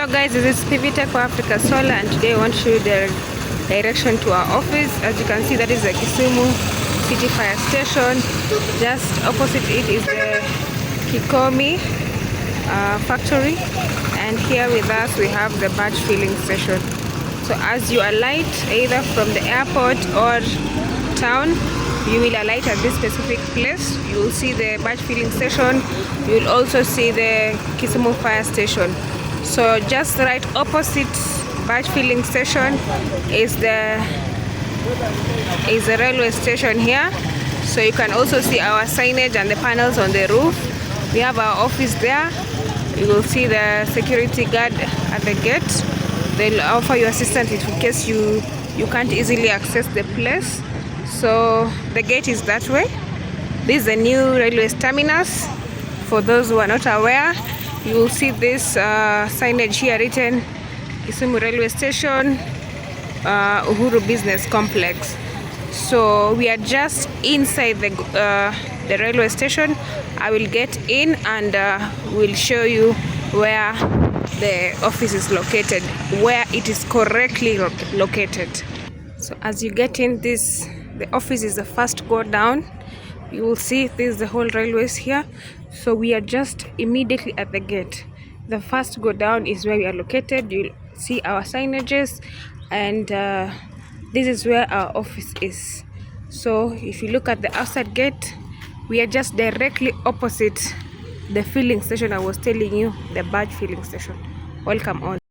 Hello guys, this is PV Tech for Africa Solar, and today I want to show you the direction to our office. As you can see, that is the Kisumu City Fire Station. Just opposite it is the Kikomi factory, and here with us we have the batch filling station. So as you alight either from the airport or town, you will alight at this specific place. You will see the batch filling station. You will also see the Kisumu fire station. So just right opposite batch filling station is the railway station here. So you can also see our signage and the panels on the roof. We have our office there. You will see the security guard at the gate. They'll offer you assistance in case you can't easily access the place. So the gate is that way. This is the new railway terminus. For those who are not aware, you will see this signage here written Kisumu Railway Station, Uhuru Business Complex. So we are just inside the railway station. I will get in and will show you where the office is located, where it is correctly located. So as you get in, the office is the first go down. You will see this is the whole railways here. So we are just immediately at the gate. The first go down is where we are located. You'll see our signages, and this is where our office is. So if you look at the outside gate, we are just directly opposite the filling station I was telling you, the batch filling station. Welcome on.